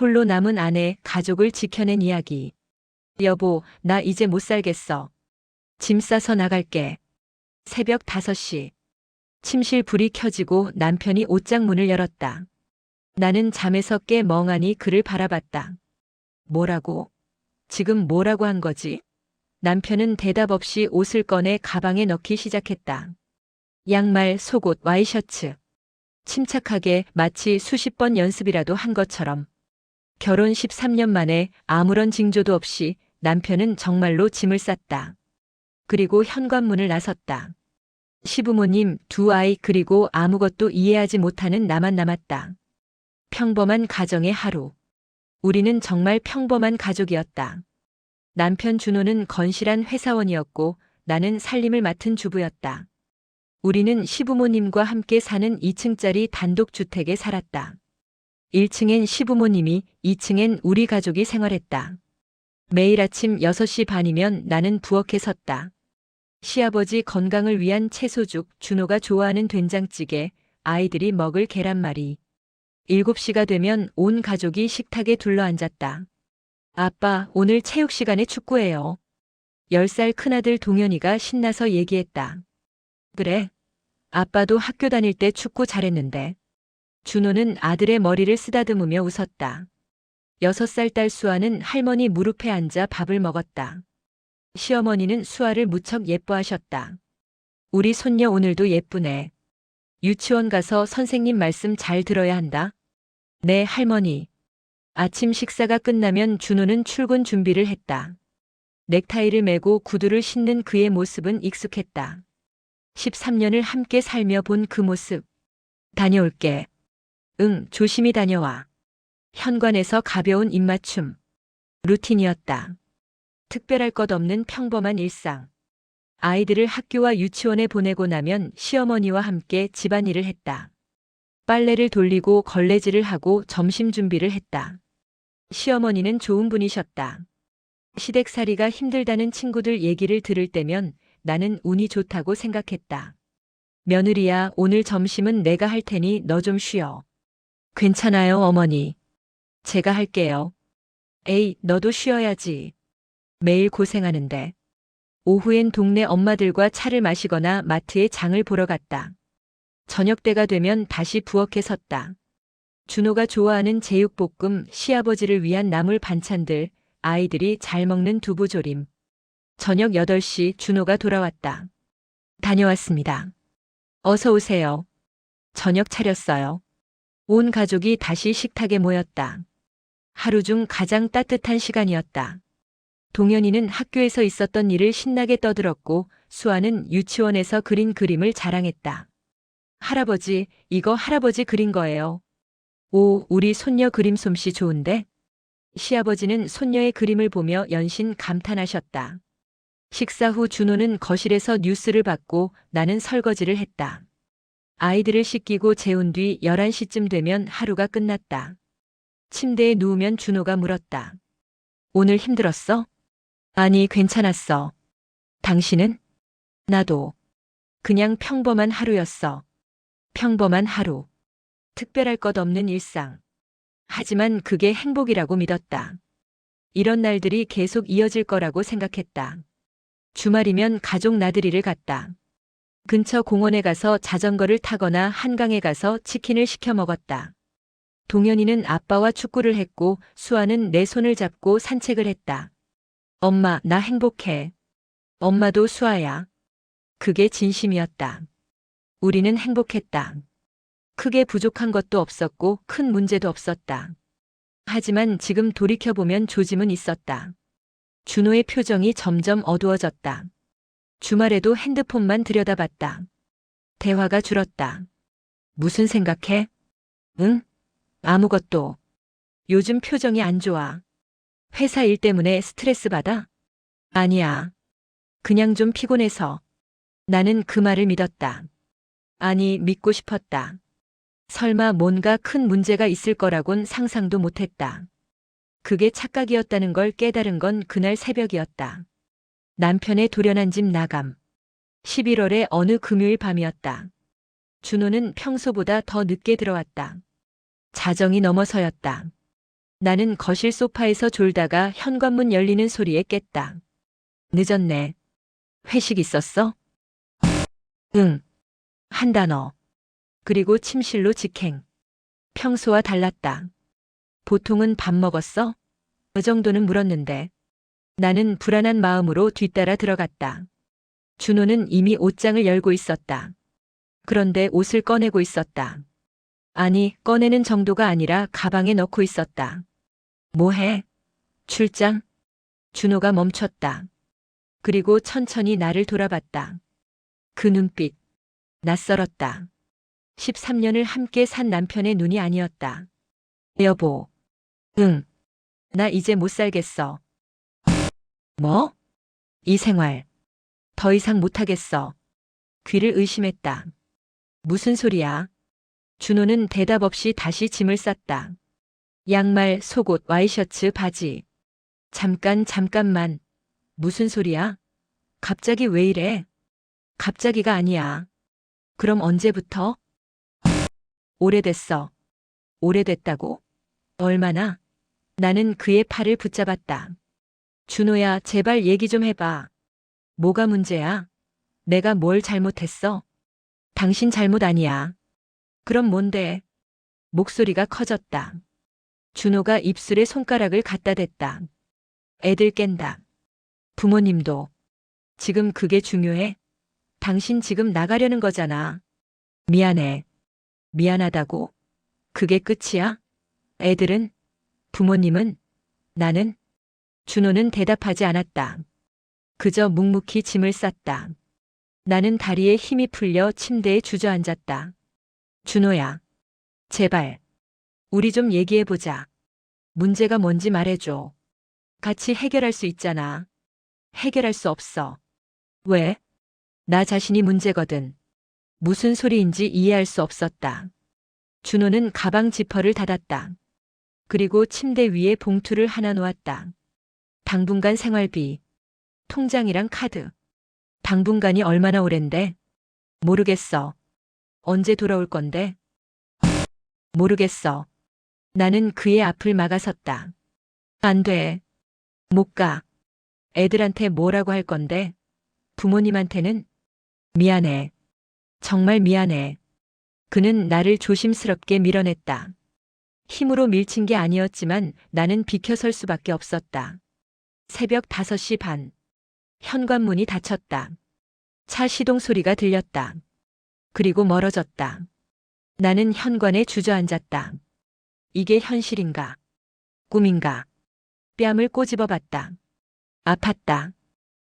홀로 남은 아내, 가족을 지켜낸 이야기. 여보, 나 이제 못 살겠어. 짐 싸서 나갈게. 새벽 5시. 침실 불이 켜지고 남편이 옷장 문을 열었다. 나는 잠에서 깨 멍하니 그를 바라봤다. 뭐라고? 지금 뭐라고 한 거지? 남편은 대답 없이 옷을 꺼내 가방에 넣기 시작했다. 양말, 속옷, 와이셔츠. 침착하게 마치 수십 번 연습이라도 한 것처럼. 결혼 13년 만에 아무런 징조도 없이 남편은 정말로 짐을 쌌다. 그리고 현관문을 나섰다. 시부모님, 두 아이 그리고 아무것도 이해하지 못하는 나만 남았다. 평범한 가정의 하루. 우리는 정말 평범한 가족이었다. 남편 준호는 건실한 회사원이었고 나는 살림을 맡은 주부였다. 우리는 시부모님과 함께 사는 2층짜리 단독주택에 살았다. 1층엔 시부모님이, 2층엔 우리 가족이 생활했다. 매일 아침 6시 반이면 나는 부엌에 섰다. 시아버지 건강을 위한 채소죽, 준호가 좋아하는 된장찌개, 아이들이 먹을 계란말이. 7시가 되면 온 가족이 식탁에 둘러앉았다. 아빠, 오늘 체육 시간에 축구해요. 10살 큰아들 동현이가 신나서 얘기했다. 그래. 아빠도 학교 다닐 때 축구 잘했는데. 준호는 아들의 머리를 쓰다듬으며 웃었다. 6살 딸 수아는 할머니 무릎에 앉아 밥을 먹었다. 시어머니는 수아를 무척 예뻐하셨다. 우리 손녀 오늘도 예쁘네. 유치원 가서 선생님 말씀 잘 들어야 한다. 네, 할머니. 아침 식사가 끝나면 준호는 출근 준비를 했다. 넥타이를 매고 구두를 신는 그의 모습은 익숙했다. 13년을 함께 살며 본 그 모습. 다녀올게. 응, 조심히 다녀와. 현관에서 가벼운 입맞춤. 루틴이었다. 특별할 것 없는 평범한 일상. 아이들을 학교와 유치원에 보내고 나면 시어머니와 함께 집안일을 했다. 빨래를 돌리고 걸레질을 하고 점심 준비를 했다. 시어머니는 좋은 분이셨다. 시댁살이가 힘들다는 친구들 얘기를 들을 때면 나는 운이 좋다고 생각했다. 며느리야, 오늘 점심은 내가 할 테니 너 좀 쉬어. 괜찮아요, 어머니. 제가 할게요. 에이, 너도 쉬어야지. 매일 고생하는데. 오후엔 동네 엄마들과 차를 마시거나 마트에 장을 보러 갔다. 저녁 때가 되면 다시 부엌에 섰다. 준호가 좋아하는 제육볶음, 시아버지를 위한 나물 반찬들, 아이들이 잘 먹는 두부조림. 저녁 8시 준호가 돌아왔다. 다녀왔습니다. 어서 오세요. 저녁 차렸어요. 온 가족이 다시 식탁에 모였다. 하루 중 가장 따뜻한 시간이었다. 동현이는 학교에서 있었던 일을 신나게 떠들었고 수아는 유치원에서 그린 그림을 자랑했다. 할아버지, 이거 할아버지 그린 거예요. 오, 우리 손녀 그림 솜씨 좋은데? 시아버지는 손녀의 그림을 보며 연신 감탄하셨다. 식사 후 준호는 거실에서 뉴스를 봤고 나는 설거지를 했다. 아이들을 씻기고 재운 뒤 11시쯤 되면 하루가 끝났다. 침대에 누우면 준호가 물었다. 오늘 힘들었어? 아니, 괜찮았어. 당신은? 나도. 그냥 평범한 하루였어. 평범한 하루. 특별할 것 없는 일상. 하지만 그게 행복이라고 믿었다. 이런 날들이 계속 이어질 거라고 생각했다. 주말이면 가족 나들이를 갔다. 근처 공원에 가서 자전거를 타거나 한강에 가서 치킨을 시켜 먹었다. 동현이는 아빠와 축구를 했고 수아는 내 손을 잡고 산책을 했다. 엄마, 나 행복해. 엄마도 수아야. 그게 진심이었다. 우리는 행복했다. 크게 부족한 것도 없었고 큰 문제도 없었다. 하지만 지금 돌이켜보면 조짐은 있었다. 준호의 표정이 점점 어두워졌다. 주말에도 핸드폰만 들여다봤다. 대화가 줄었다. 무슨 생각해? 응? 아무것도. 요즘 표정이 안 좋아. 회사 일 때문에 스트레스 받아? 아니야. 그냥 좀 피곤해서. 나는 그 말을 믿었다. 아니, 믿고 싶었다. 설마 뭔가 큰 문제가 있을 거라곤 상상도 못했다. 그게 착각이었다는 걸 깨달은 건 그날 새벽이었다. 남편의 돌연한 집 나감. 11월의 어느 금요일 밤이었다. 준호는 평소보다 더 늦게 들어왔다. 자정이 넘어서였다. 나는 거실 소파에서 졸다가 현관문 열리는 소리에 깼다. 늦었네. 회식 있었어? 응. 한 단어. 그리고 침실로 직행. 평소와 달랐다. 보통은 밥 먹었어? 그 정도는 물었는데. 나는 불안한 마음으로 뒤따라 들어갔다. 준호는 이미 옷장을 열고 있었다. 그런데 옷을 꺼내고 있었다. 아니, 꺼내는 정도가 아니라 가방에 넣고 있었다. 뭐해? 출장? 준호가 멈췄다. 그리고 천천히 나를 돌아봤다. 그 눈빛. 낯설었다. 13년을 함께 산 남편의 눈이 아니었다. 여보. 응. 나 이제 못 살겠어. 뭐? 이 생활. 더 이상 못하겠어. 귀를 의심했다. 무슨 소리야? 준호는 대답 없이 다시 짐을 쌌다. 양말, 속옷, 와이셔츠, 바지. 잠깐만. 무슨 소리야? 갑자기 왜 이래? 갑자기가 아니야. 그럼 언제부터? 오래됐어. 오래됐다고? 얼마나? 나는 그의 팔을 붙잡았다. 준호야, 제발 얘기 좀 해봐. 뭐가 문제야? 내가 뭘 잘못했어? 당신 잘못 아니야. 그럼 뭔데? 목소리가 커졌다. 준호가 입술에 손가락을 갖다 댔다. 애들 깬다. 부모님도. 지금 그게 중요해? 당신 지금 나가려는 거잖아. 미안해. 미안하다고? 그게 끝이야? 애들은? 부모님은? 나는? 준호는 대답하지 않았다. 그저 묵묵히 짐을 쌌다. 나는 다리에 힘이 풀려 침대에 주저앉았다. 준호야. 제발. 우리 좀 얘기해보자. 문제가 뭔지 말해줘. 같이 해결할 수 있잖아. 해결할 수 없어. 왜? 나 자신이 문제거든. 무슨 소리인지 이해할 수 없었다. 준호는 가방 지퍼를 닫았다. 그리고 침대 위에 봉투를 하나 놓았다. 당분간 생활비. 통장이랑 카드. 당분간이 얼마나 오랜데? 모르겠어. 언제 돌아올 건데? 모르겠어. 나는 그의 앞을 막아섰다. 안 돼. 못 가. 애들한테 뭐라고 할 건데? 부모님한테는? 미안해. 정말 미안해. 그는 나를 조심스럽게 밀어냈다. 힘으로 밀친 게 아니었지만 나는 비켜설 수밖에 없었다. 새벽 5시 반. 현관문이 닫혔다. 차 시동 소리가 들렸다. 그리고 멀어졌다. 나는 현관에 주저앉았다. 이게 현실인가? 꿈인가? 뺨을 꼬집어 봤다. 아팠다.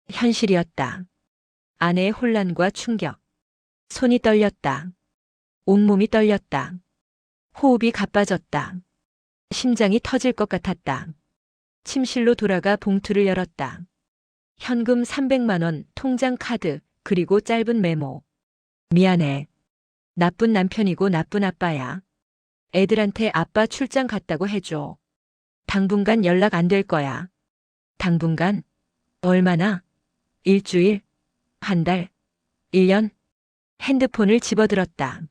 현실이었다. 아내의 혼란과 충격. 손이 떨렸다. 온몸이 떨렸다. 호흡이 가빠졌다. 심장이 터질 것 같았다. 침실로 돌아가 봉투를 열었다. 현금 300만 원, 통장 카드, 그리고 짧은 메모. 미안해. 나쁜 남편이고 나쁜 아빠야. 애들한테 아빠 출장 갔다고 해줘. 당분간 연락 안 될 거야. 당분간? 얼마나? 일주일? 한 달? 1년? 핸드폰을 집어들었다.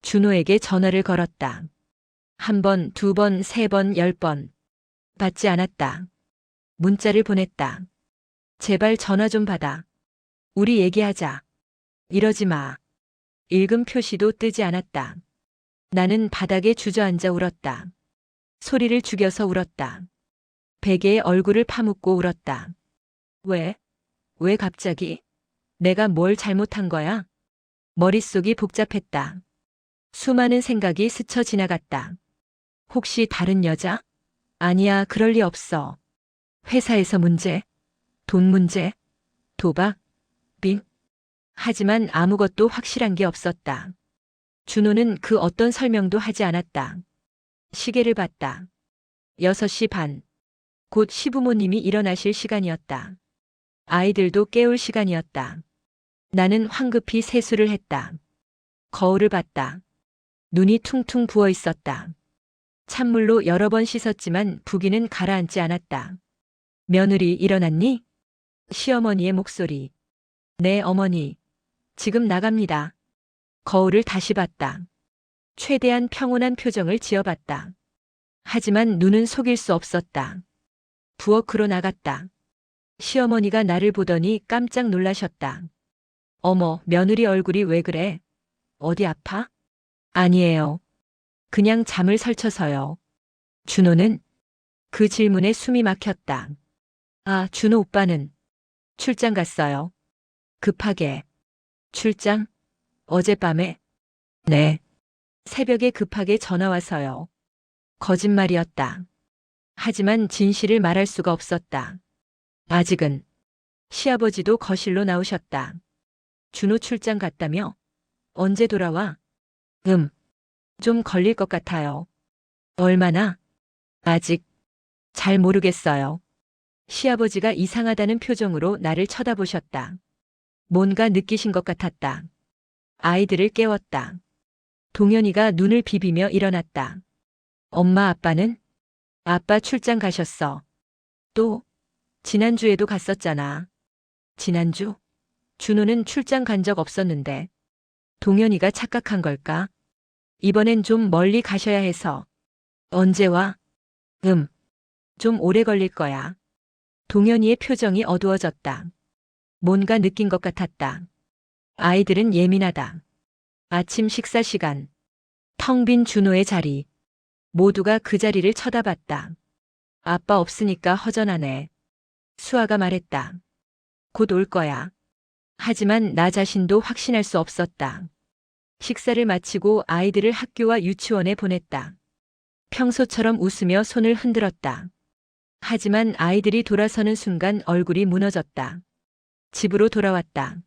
준호에게 전화를 걸었다. 1번, 2번, 3번, 10번. 받지 않았다. 문자를 보냈다. 제발 전화 좀 받아. 우리 얘기하자. 이러지 마. 읽음 표시도 뜨지 않았다. 나는 바닥에 주저앉아 울었다. 소리를 죽여서 울었다. 베개에 얼굴을 파묻고 울었다. 왜? 왜 갑자기? 내가 뭘 잘못한 거야? 머릿속이 복잡했다. 수많은 생각이 스쳐 지나갔다. 혹시 다른 여자? 아니야, 그럴 리 없어. 회사에서 문제? 돈 문제? 도박? 빙? 하지만 아무것도 확실한 게 없었다. 준호는 그 어떤 설명도 하지 않았다. 시계를 봤다. 6시 반. 곧 시부모님이 일어나실 시간이었다. 아이들도 깨울 시간이었다. 나는 황급히 세수를 했다. 거울을 봤다. 눈이 퉁퉁 부어 있었다. 찬물로 여러 번 씻었지만 부기는 가라앉지 않았다. 며느리 일어났니? 시어머니의 목소리. 네, 어머니. 지금 나갑니다. 거울을 다시 봤다. 최대한 평온한 표정을 지어봤다. 하지만 눈은 속일 수 없었다. 부엌으로 나갔다. 시어머니가 나를 보더니 깜짝 놀라셨다. 어머, 며느리 얼굴이 왜 그래? 어디 아파? 아니에요. 그냥 잠을 설쳐서요. 준호는? 그 질문에 숨이 막혔다. 아, 준호 오빠는? 출장 갔어요. 급하게. 출장? 어젯밤에? 네. 새벽에 급하게 전화 와서요. 거짓말이었다. 하지만 진실을 말할 수가 없었다. 아직은. 시아버지도 거실로 나오셨다. 준호 출장 갔다며? 언제 돌아와? 좀 걸릴 것 같아요. 얼마나? 아직 잘 모르겠어요. 시아버지가 이상하다는 표정으로 나를 쳐다보셨다. 뭔가 느끼신 것 같았다. 아이들을 깨웠다. 동현이가 눈을 비비며 일어났다. 엄마 아빠는? 아빠 출장 가셨어. 또? 지난주에도 갔었잖아. 지난주? 준호는 출장 간 적 없었는데. 동현이가 착각한 걸까? 이번엔 좀 멀리 가셔야 해서. 언제 와? 좀 오래 걸릴 거야. 동현이의 표정이 어두워졌다. 뭔가 느낀 것 같았다. 아이들은 예민하다. 아침 식사 시간. 텅 빈 준호의 자리. 모두가 그 자리를 쳐다봤다. 아빠 없으니까 허전하네. 수아가 말했다. 곧 올 거야. 하지만 나 자신도 확신할 수 없었다. 식사를 마치고 아이들을 학교와 유치원에 보냈다. 평소처럼 웃으며 손을 흔들었다. 하지만 아이들이 돌아서는 순간 얼굴이 무너졌다. 집으로 돌아왔다.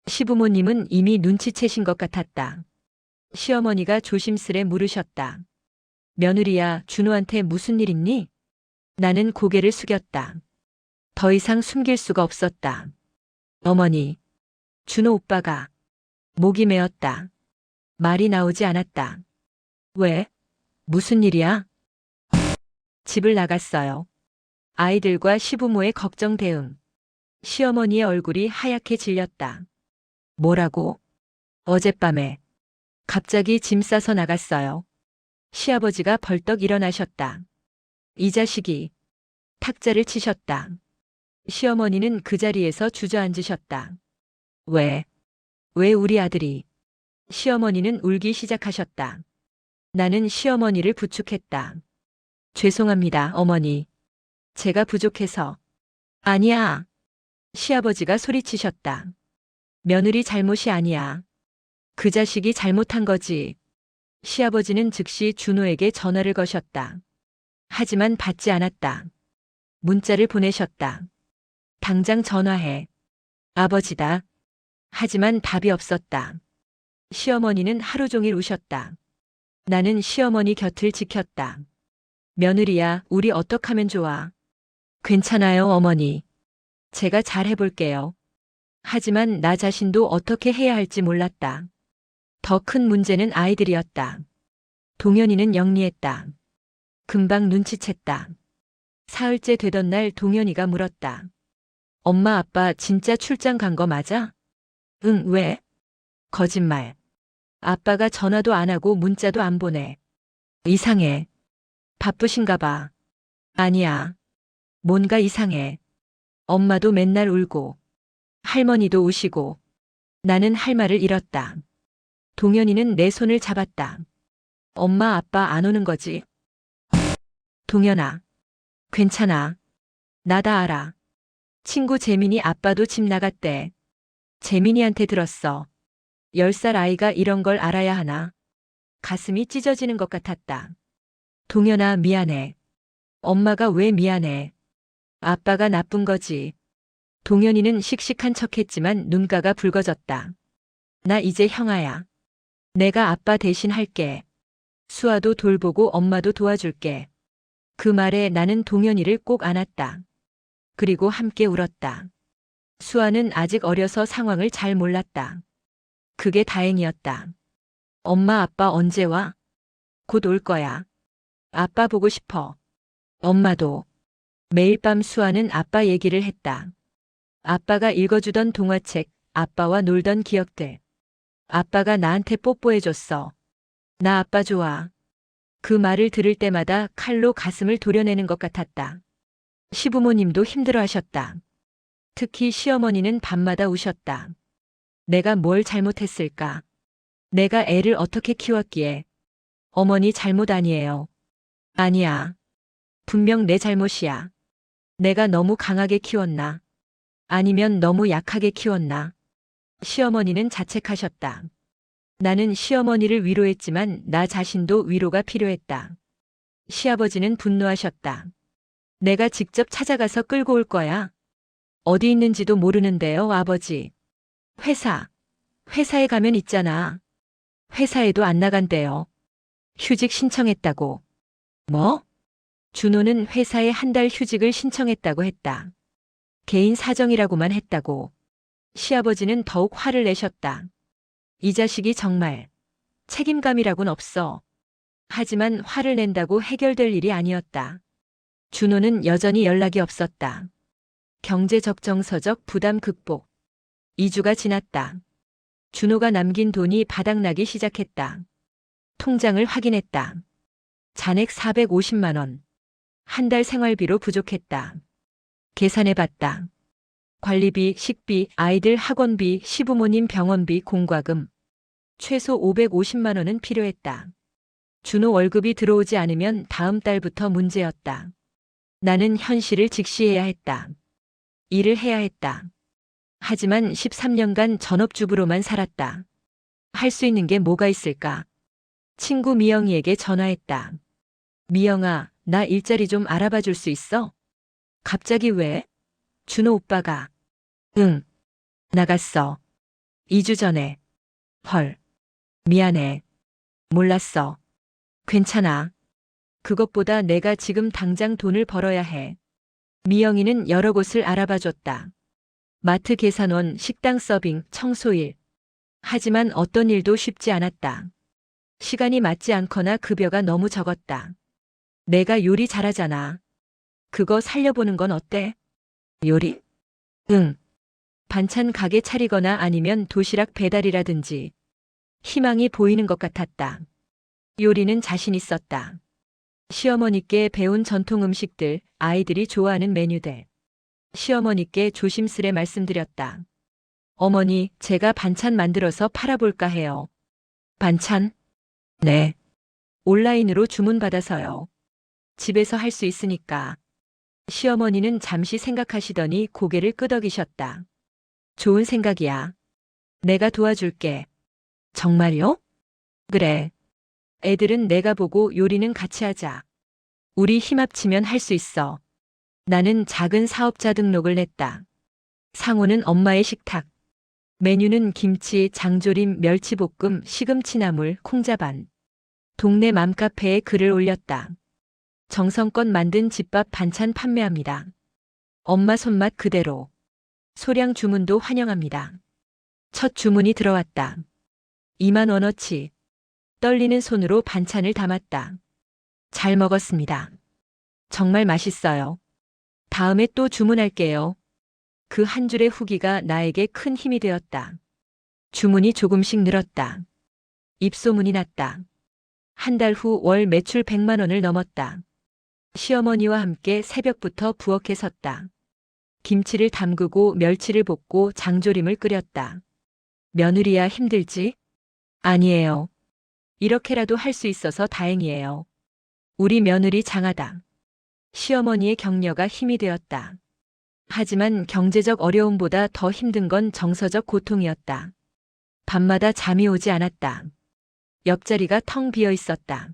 시부모님은 이미 눈치채신 것 같았다. 시어머니가 조심스레 물으셨다. 며느리야, 준호한테 무슨 일 있니? 나는 고개를 숙였다. 더 이상 숨길 수가 없었다. 어머니, 준호 오빠가. 목이 메었다. 말이 나오지 않았다. 왜? 무슨 일이야? 집을 나갔어요. 아이들과 시부모의 걱정 대응. 시어머니의 얼굴이 하얗게 질렸다. 뭐라고? 어젯밤에. 갑자기 짐 싸서 나갔어요. 시아버지가 벌떡 일어나셨다. 이 자식이. 탁자를 치셨다. 시어머니는 그 자리에서 주저앉으셨다. 왜? 왜 우리 아들이? 시어머니는 울기 시작하셨다. 나는 시어머니를 부축했다. 죄송합니다, 어머니. 제가 부족해서. 아니야. 시아버지가 소리치셨다. 며느리 잘못이 아니야. 그 자식이 잘못한 거지. 시아버지는 즉시 준호에게 전화를 거셨다. 하지만 받지 않았다. 문자를 보내셨다. 당장 전화해. 아버지다. 하지만 답이 없었다. 시어머니는 하루 종일 우셨다. 나는 시어머니 곁을 지켰다. 며느리야, 우리 어떡하면 좋아? 괜찮아요, 어머니. 제가 잘 해볼게요. 하지만 나 자신도 어떻게 해야 할지 몰랐다. 더 큰 문제는 아이들이었다. 동현이는 영리했다. 금방 눈치챘다. 사흘째 되던 날 동현이가 물었다. 엄마 아빠 진짜 출장 간 거 맞아? 응, 왜? 거짓말. 아빠가 전화도 안 하고 문자도 안 보내. 이상해. 바쁘신가 봐. 아니야. 뭔가 이상해. 엄마도 맨날 울고, 할머니도 우시고, 나는 할 말을 잃었다. 동현이는 내 손을 잡았다. 엄마 아빠 안 오는 거지? 동현아. 괜찮아. 나 다 알아. 친구 재민이 아빠도 집 나갔대. 재민이한테 들었어. 10살 아이가 이런 걸 알아야 하나? 가슴이 찢어지는 것 같았다. 동현아, 미안해. 엄마가 왜 미안해? 아빠가 나쁜 거지. 동현이는 씩씩한 척했지만 눈가가 붉어졌다. 나 이제 형아야. 내가 아빠 대신 할게. 수아도 돌보고 엄마도 도와줄게. 그 말에 나는 동현이를 꼭 안았다. 그리고 함께 울었다. 수아는 아직 어려서 상황을 잘 몰랐다. 그게 다행이었다. 엄마 아빠 언제 와? 곧 올 거야. 아빠 보고 싶어. 엄마도. 매일 밤 수아는 아빠 얘기를 했다. 아빠가 읽어주던 동화책, 아빠와 놀던 기억들. 아빠가 나한테 뽀뽀해줬어. 나 아빠 좋아. 그 말을 들을 때마다 칼로 가슴을 도려내는 것 같았다. 시부모님도 힘들어하셨다. 특히 시어머니는 밤마다 우셨다. 내가 뭘 잘못했을까? 내가 애를 어떻게 키웠기에? 어머니 잘못 아니에요. 아니야. 분명 내 잘못이야. 내가 너무 강하게 키웠나? 아니면 너무 약하게 키웠나? 시어머니는 자책하셨다. 나는 시어머니를 위로했지만 나 자신도 위로가 필요했다. 시아버지는 분노하셨다. 내가 직접 찾아가서 끌고 올 거야. 어디 있는지도 모르는데요, 아버지. 회사에 가면 있잖아. 회사에도 안 나간대요. 휴직 신청했다고. 뭐? 준호는 회사에 한 달 휴직을 신청했다고 했다. 개인 사정이라고만 했다고. 시아버지는 더욱 화를 내셨다. 이 자식이 정말 책임감이라고는 없어. 하지만 화를 낸다고 해결될 일이 아니었다. 준호는 여전히 연락이 없었다. 경제적 정서적 부담 극복. 2주가 지났다. 준호가 남긴 돈이 바닥나기 시작했다. 통장을 확인했다. 잔액 450만 원. 한 달 생활비로 부족했다. 계산해봤다. 관리비, 식비, 아이들 학원비, 시부모님 병원비, 공과금. 최소 550만 원은 필요했다. 준호 월급이 들어오지 않으면 다음 달부터 문제였다. 나는 현실을 직시해야 했다. 일을 해야 했다. 하지만 13년간 전업주부로만 살았다. 할 수 있는 게 뭐가 있을까? 친구 미영이에게 전화했다. 미영아, 나 일자리 좀 알아봐 줄 수 있어? 갑자기 왜? 준호 오빠가. 응. 나갔어. 2주 전에. 헐. 미안해. 몰랐어. 괜찮아. 그것보다 내가 지금 당장 돈을 벌어야 해. 미영이는 여러 곳을 알아봐 줬다. 마트 계산원, 식당 서빙, 청소일. 하지만 어떤 일도 쉽지 않았다. 시간이 맞지 않거나 급여가 너무 적었다. 내가 요리 잘하잖아. 그거 살려보는 건 어때? 요리? 응. 반찬 가게 차리거나 아니면 도시락 배달이라든지. 희망이 보이는 것 같았다. 요리는 자신 있었다. 시어머니께 배운 전통 음식들, 아이들이 좋아하는 메뉴들. 시어머니께 조심스레 말씀드렸다. 어머니, 제가 반찬 만들어서 팔아볼까 해요. 반찬? 네. 온라인으로 주문받아서요. 집에서 할 수 있으니까. 시어머니는 잠시 생각하시더니 고개를 끄덕이셨다. 좋은 생각이야. 내가 도와줄게. 정말요? 그래. 애들은 내가 보고 요리는 같이 하자. 우리 힘 합치면 할 수 있어. 나는 작은 사업자 등록을 냈다. 상호는 엄마의 식탁. 메뉴는 김치, 장조림, 멸치볶음, 시금치나물, 콩자반. 동네 맘카페에 글을 올렸다. 정성껏 만든 집밥 반찬 판매합니다. 엄마 손맛 그대로. 소량 주문도 환영합니다. 첫 주문이 들어왔다. 2만 원어치. 떨리는 손으로 반찬을 담았다. 잘 먹었습니다. 정말 맛있어요. 다음에 또 주문할게요. 그 한 줄의 후기가 나에게 큰 힘이 되었다. 주문이 조금씩 늘었다. 입소문이 났다. 한 달 후 월 매출 100만 원을 넘었다. 시어머니와 함께 새벽부터 부엌에 섰다. 김치를 담그고 멸치를 볶고 장조림을 끓였다. 며느리야 힘들지? 아니에요. 이렇게라도 할 수 있어서 다행이에요. 우리 며느리 장하다. 시어머니의 격려가 힘이 되었다. 하지만 경제적 어려움보다 더 힘든 건 정서적 고통이었다. 밤마다 잠이 오지 않았다. 옆자리가 텅 비어 있었다.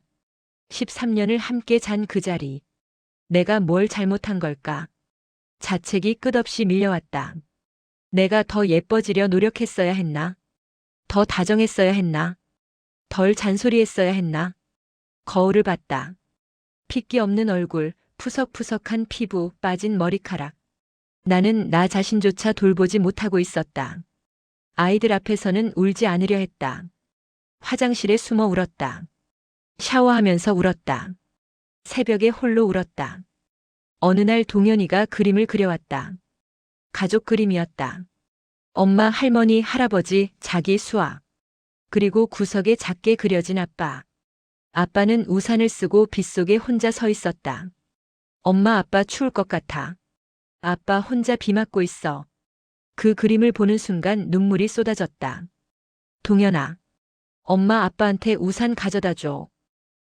13년을 함께 잔 그 자리. 내가 뭘 잘못한 걸까? 자책이 끝없이 밀려왔다. 내가 더 예뻐지려 노력했어야 했나? 더 다정했어야 했나? 덜 잔소리했어야 했나? 거울을 봤다. 핏기 없는 얼굴, 푸석푸석한 피부, 빠진 머리카락. 나는 나 자신조차 돌보지 못하고 있었다. 아이들 앞에서는 울지 않으려 했다. 화장실에 숨어 울었다. 샤워하면서 울었다. 새벽에 홀로 울었다. 어느 날 동현이가 그림을 그려왔다. 가족 그림이었다. 엄마, 할머니, 할아버지, 자기 수아. 그리고 구석에 작게 그려진 아빠. 아빠는 우산을 쓰고 빗속에 혼자 서 있었다. 엄마, 아빠 추울 것 같아. 아빠 혼자 비 맞고 있어. 그 그림을 보는 순간 눈물이 쏟아졌다. 동현아, 엄마 아빠한테 우산 가져다 줘.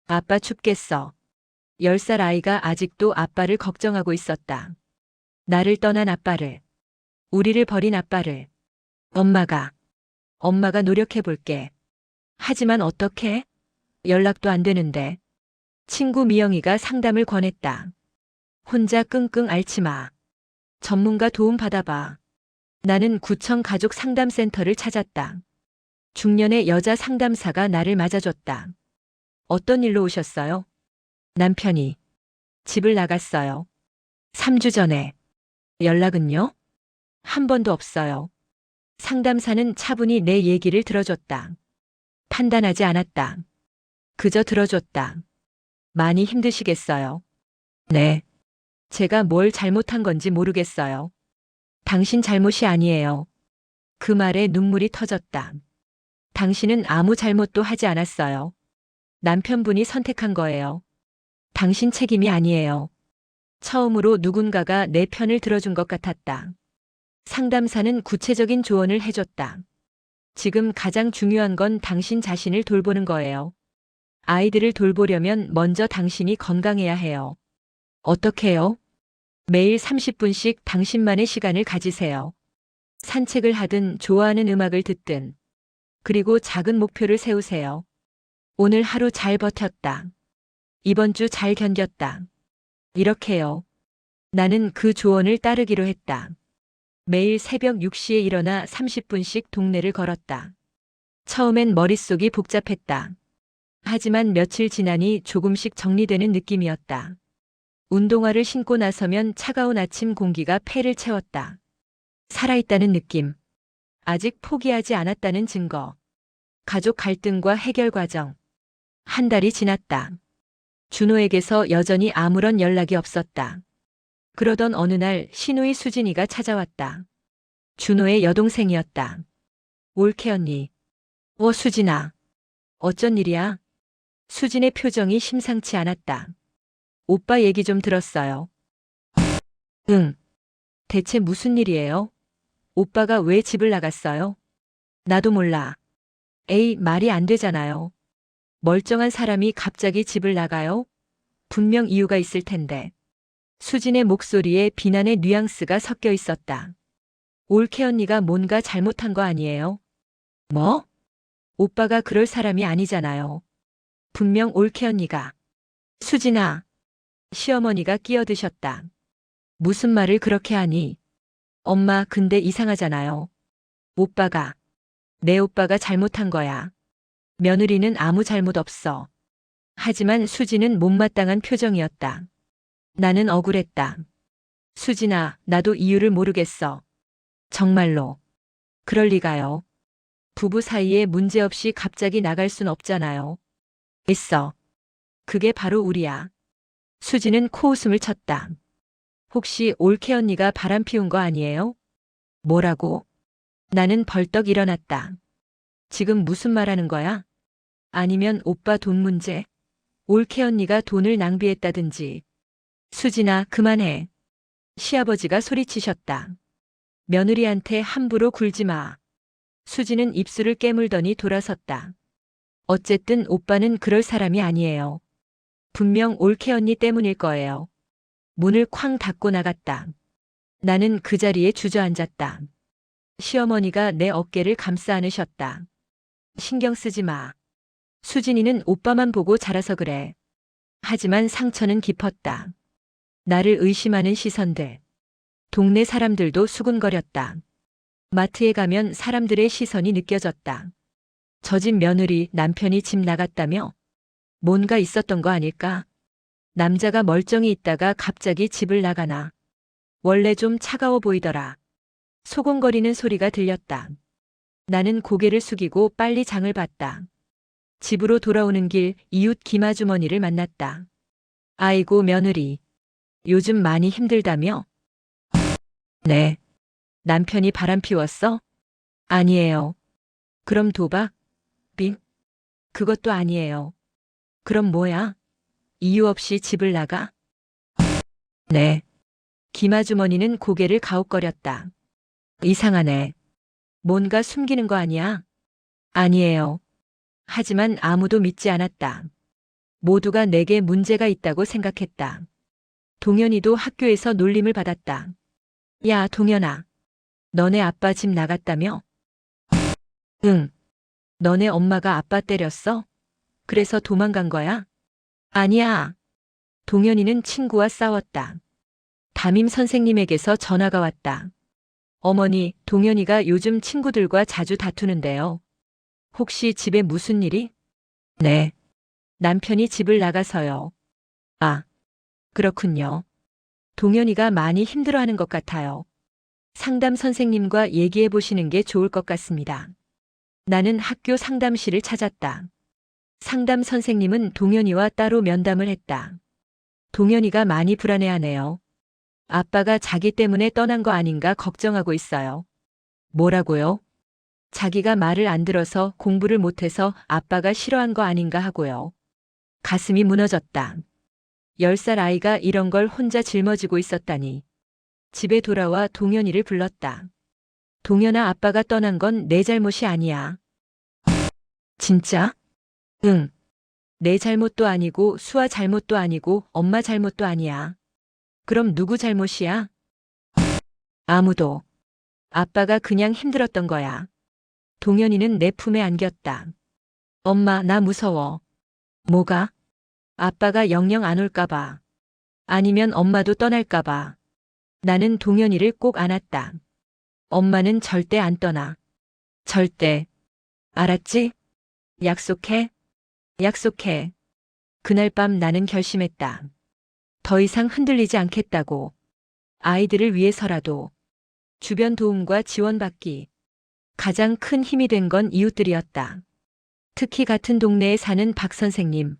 아빠 춥겠어. 10살 아이가 아직도 아빠를 걱정하고 있었다. 나를 떠난 아빠를, 우리를 버린 아빠를. 엄마가 노력해 볼게. 하지만 어떻게? 연락도 안 되는데. 친구 미영이가 상담을 권했다. 혼자 끙끙 앓지 마. 전문가 도움 받아봐. 나는 구청 가족 상담센터를 찾았다. 중년의 여자 상담사가 나를 맞아줬다. 어떤 일로 오셨어요? 남편이 집을 나갔어요. 3주 전에. 연락은요? 한 번도 없어요. 상담사는 차분히 내 얘기를 들어줬다. 판단하지 않았다. 그저 들어줬다. 많이 힘드시겠어요? 네. 제가 뭘 잘못한 건지 모르겠어요. 당신 잘못이 아니에요. 그 말에 눈물이 터졌다. 당신은 아무 잘못도 하지 않았어요. 남편분이 선택한 거예요. 당신 책임이 아니에요. 처음으로 누군가가 내 편을 들어준 것 같았다. 상담사는 구체적인 조언을 해줬다. 지금 가장 중요한 건 당신 자신을 돌보는 거예요. 아이들을 돌보려면 먼저 당신이 건강해야 해요. 어떻게요? 매일 30분씩 당신만의 시간을 가지세요. 산책을 하든 좋아하는 음악을 듣든. 그리고 작은 목표를 세우세요. 오늘 하루 잘 버텼다. 이번 주 잘 견뎠다. 이렇게요. 나는 그 조언을 따르기로 했다. 매일 새벽 6시에 일어나 30분씩 동네를 걸었다. 처음엔 머릿속이 복잡했다. 하지만 며칠 지나니 조금씩 정리되는 느낌이었다. 운동화를 신고 나서면 차가운 아침 공기가 폐를 채웠다. 살아있다는 느낌. 아직 포기하지 않았다는 증거. 가족 갈등과 해결 과정. 한 달이 지났다. 준호에게서 여전히 아무런 연락이 없었다. 그러던 어느 날 시누이 수진이가 찾아왔다. 준호의 여동생이었다. 올케 언니. 수진아. 어쩐 일이야? 수진의 표정이 심상치 않았다. 오빠 얘기 좀 들었어요. 응. 대체 무슨 일이에요? 오빠가 왜 집을 나갔어요? 나도 몰라. 에이, 말이 안 되잖아요. 멀쩡한 사람이 갑자기 집을 나가요? 분명 이유가 있을 텐데. 수진의 목소리에 비난의 뉘앙스가 섞여 있었다. 올케 언니가 뭔가 잘못한 거 아니에요? 뭐? 오빠가 그럴 사람이 아니잖아요. 분명 올케 언니가. 수진아. 시어머니가 끼어드셨다. 무슨 말을 그렇게 하니? 엄마, 근데 이상하잖아요. 내 오빠가 잘못한 거야. 며느리는 아무 잘못 없어. 하지만 수진은 못마땅한 표정이었다. 나는 억울했다. 수진아, 나도 이유를 모르겠어. 정말로. 그럴 리가요. 부부 사이에 문제없이 갑자기 나갈 순 없잖아요. 있어. 그게 바로 우리야. 수진은 코웃음을 쳤다. 혹시 올케 언니가 바람 피운 거 아니에요? 뭐라고? 나는 벌떡 일어났다. 지금 무슨 말 하는 거야? 아니면 오빠 돈 문제? 올케 언니가 돈을 낭비했다든지. 수진아, 그만해. 시아버지가 소리치셨다. 며느리한테 함부로 굴지 마. 수진은 입술을 깨물더니 돌아섰다. 어쨌든 오빠는 그럴 사람이 아니에요. 분명 올케 언니 때문일 거예요. 문을 쾅 닫고 나갔다. 나는 그 자리에 주저앉았다. 시어머니가 내 어깨를 감싸 안으셨다. 신경 쓰지 마. 수진이는 오빠만 보고 자라서 그래. 하지만 상처는 깊었다. 나를 의심하는 시선들. 동네 사람들도 수군거렸다. 마트에 가면 사람들의 시선이 느껴졌다. 저 집 며느리 남편이 집 나갔다며? 뭔가 있었던 거 아닐까? 남자가 멀쩡히 있다가 갑자기 집을 나가나. 원래 좀 차가워 보이더라. 소곤거리는 소리가 들렸다. 나는 고개를 숙이고 빨리 장을 봤다. 집으로 돌아오는 길 이웃 김아주머니를 만났다. 아이고 며느리. 요즘 많이 힘들다며? 네. 남편이 바람 피웠어? 아니에요. 그럼 도박? 빙? 그것도 아니에요. 그럼 뭐야? 이유 없이 집을 나가? 네. 김아주머니는 고개를 가웃거렸다. 이상하네. 뭔가 숨기는 거 아니야? 아니에요. 하지만 아무도 믿지 않았다. 모두가 내게 문제가 있다고 생각했다. 동현이도 학교에서 놀림을 받았다. 야, 동현아. 너네 아빠 집 나갔다며? 응. 너네 엄마가 아빠 때렸어? 그래서 도망간 거야? 아니야. 동현이는 친구와 싸웠다. 담임 선생님에게서 전화가 왔다. 어머니, 동현이가 요즘 친구들과 자주 다투는데요. 혹시 집에 무슨 일이? 네. 남편이 집을 나가서요. 아, 그렇군요. 동현이가 많이 힘들어하는 것 같아요. 상담 선생님과 얘기해 보시는 게 좋을 것 같습니다. 나는 학교 상담실을 찾았다. 상담 선생님은 동현이와 따로 면담을 했다. 동현이가 많이 불안해하네요. 아빠가 자기 때문에 떠난 거 아닌가 걱정하고 있어요. 뭐라고요? 자기가 말을 안 들어서 공부를 못해서 아빠가 싫어한 거 아닌가 하고요. 가슴이 무너졌다. 10살 아이가 이런 걸 혼자 짊어지고 있었다니. 집에 돌아와 동현이를 불렀다. 동현아, 아빠가 떠난 건 내 잘못이 아니야. 진짜? 응. 내 잘못도 아니고 수아 잘못도 아니고 엄마 잘못도 아니야. 그럼 누구 잘못이야? 아무도. 아빠가 그냥 힘들었던 거야. 동현이는 내 품에 안겼다. 엄마, 나 무서워. 뭐가? 아빠가 영영 안 올까봐. 아니면 엄마도 떠날까봐. 나는 동현이를 꼭 안았다. 엄마는 절대 안 떠나. 절대. 알았지? 약속해? 약속해. 그날 밤 나는 결심했다. 더 이상 흔들리지 않겠다고. 아이들을 위해서라도. 주변 도움과 지원받기. 가장 큰 힘이 된 건 이웃들이었다. 특히 같은 동네에 사는 박 선생님.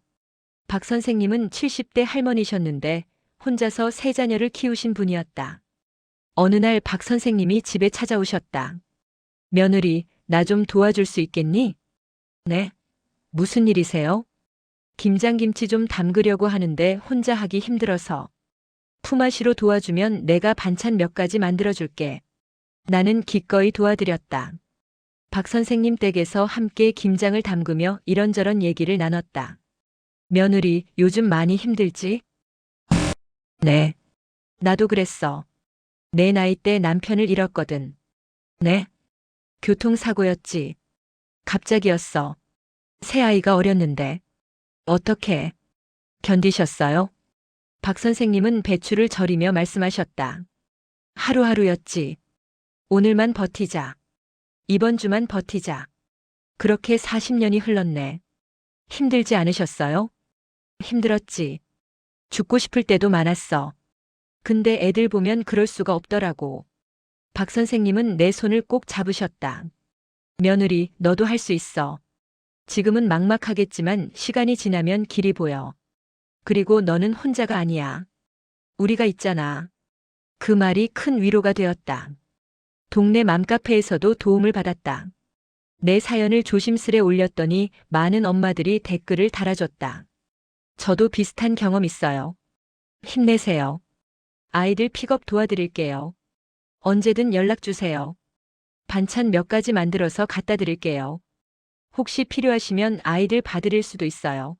박 선생님은 70대 할머니셨는데 혼자서 세 자녀를 키우신 분이었다. 어느 날 박 선생님이 집에 찾아오셨다. 며느리, 나 좀 도와줄 수 있겠니? 네. 무슨 일이세요? 김장김치 좀 담그려고 하는데 혼자 하기 힘들어서. 품앗이로 도와주면 내가 반찬 몇 가지 만들어줄게. 나는 기꺼이 도와드렸다. 박 선생님 댁에서 함께 김장을 담그며 이런저런 얘기를 나눴다. 며느리, 요즘 많이 힘들지? 네. 나도 그랬어. 내 나이 때 남편을 잃었거든. 네. 교통사고였지. 갑자기였어. 새 아이가 어렸는데. 어떻게 견디셨어요? 박 선생님은 배추를 절이며 말씀하셨다. 하루하루였지. 오늘만 버티자. 이번 주만 버티자. 그렇게 40년이 흘렀네. 힘들지 않으셨어요? 힘들었지. 죽고 싶을 때도 많았어. 근데 애들 보면 그럴 수가 없더라고. 박 선생님은 내 손을 꼭 잡으셨다. 며느리, 너도 할 수 있어. 지금은 막막하겠지만 시간이 지나면 길이 보여. 그리고 너는 혼자가 아니야. 우리가 있잖아. 그 말이 큰 위로가 되었다. 동네 맘카페에서도 도움을 받았다. 내 사연을 조심스레 올렸더니 많은 엄마들이 댓글을 달아줬다. 저도 비슷한 경험 있어요. 힘내세요. 아이들 픽업 도와드릴게요. 언제든 연락 주세요. 반찬 몇 가지 만들어서 갖다 드릴게요. 혹시 필요하시면 아이들 봐드릴 수도 있어요.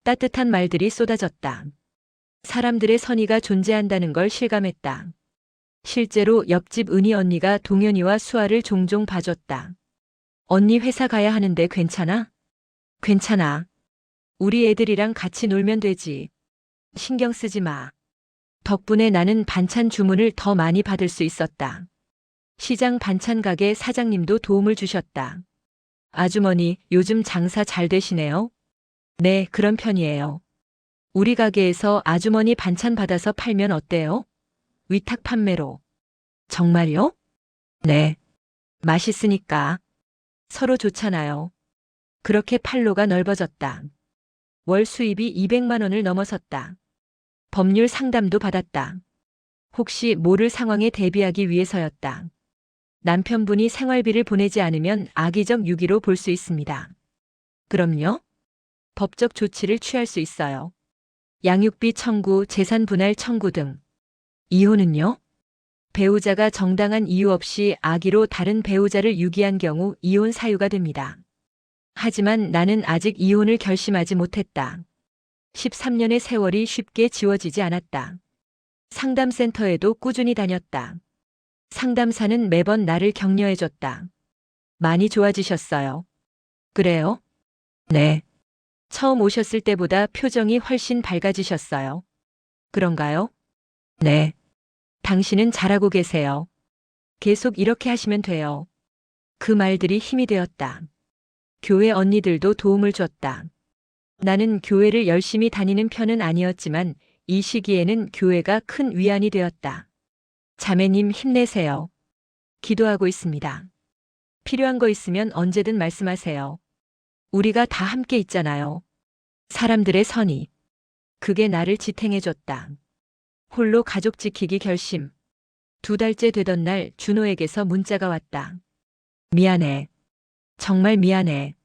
따뜻한 말들이 쏟아졌다. 사람들의 선의가 존재한다는 걸 실감했다. 실제로 옆집 은희 언니가 동현이와 수아를 종종 봐줬다. 언니 회사 가야 하는데 괜찮아? 괜찮아. 우리 애들이랑 같이 놀면 되지. 신경 쓰지 마. 덕분에 나는 반찬 주문을 더 많이 받을 수 있었다. 시장 반찬 가게 사장님도 도움을 주셨다. 아주머니, 요즘 장사 잘 되시네요? 네, 그런 편이에요. 우리 가게에서 아주머니 반찬 받아서 팔면 어때요? 위탁 판매로. 정말요? 네. 맛있으니까. 서로 좋잖아요. 그렇게 판로가 넓어졌다. 월 수입이 200만 원을 넘어섰다. 법률 상담도 받았다. 혹시 모를 상황에 대비하기 위해서였다. 남편분이 생활비를 보내지 않으면 악의적 유기로 볼 수 있습니다. 그럼요? 법적 조치를 취할 수 있어요. 양육비 청구, 재산 분할 청구 등. 이혼은요? 배우자가 정당한 이유 없이 악의로 다른 배우자를 유기한 경우 이혼 사유가 됩니다. 하지만 나는 아직 이혼을 결심하지 못했다. 13년의 세월이 쉽게 지워지지 않았다. 상담센터에도 꾸준히 다녔다. 상담사는 매번 나를 격려해줬다. 많이 좋아지셨어요. 그래요? 네. 처음 오셨을 때보다 표정이 훨씬 밝아지셨어요. 그런가요? 네. 당신은 잘하고 계세요. 계속 이렇게 하시면 돼요. 그 말들이 힘이 되었다. 교회 언니들도 도움을 줬다. 나는 교회를 열심히 다니는 편은 아니었지만 이 시기에는 교회가 큰 위안이 되었다. 자매님 힘내세요. 기도하고 있습니다. 필요한 거 있으면 언제든 말씀하세요. 우리가 다 함께 있잖아요. 사람들의 선의. 그게 나를 지탱해줬다. 홀로 가족 지키기 결심. 2달째 되던 날 준호에게서 문자가 왔다. 미안해. 정말 미안해.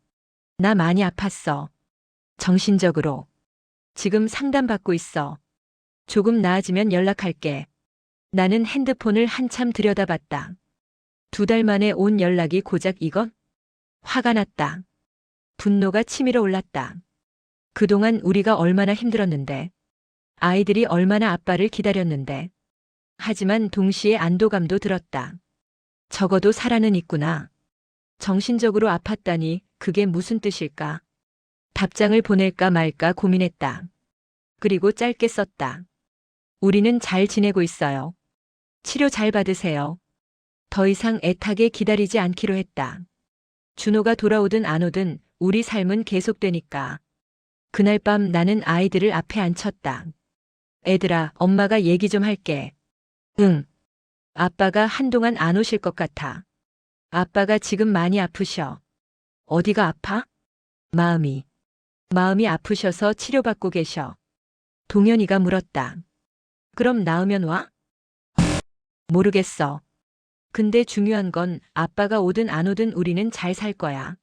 나 많이 아팠어. 정신적으로. 지금 상담받고 있어. 조금 나아지면 연락할게. 나는 핸드폰을 한참 들여다봤다. 2달 만에 온 연락이 고작 이건? 화가 났다. 분노가 치밀어 올랐다. 그동안 우리가 얼마나 힘들었는데. 아이들이 얼마나 아빠를 기다렸는데. 하지만 동시에 안도감도 들었다. 적어도 살아는 있구나. 정신적으로 아팠다니 그게 무슨 뜻일까? 답장을 보낼까 말까 고민했다. 그리고 짧게 썼다. 우리는 잘 지내고 있어요. 치료 잘 받으세요. 더 이상 애타게 기다리지 않기로 했다. 준호가 돌아오든 안 오든 우리 삶은 계속되니까. 그날 밤 나는 아이들을 앞에 앉혔다. 애들아, 엄마가 얘기 좀 할게. 응. 아빠가 한동안 안 오실 것 같아. 아빠가 지금 많이 아프셔. 어디가 아파? 마음이. 마음이 아프셔서 치료받고 계셔. 동현이가 물었다. 그럼 나으면 와? 모르겠어. 근데 중요한 건 아빠가 오든 안 오든 우리는 잘 살 거야.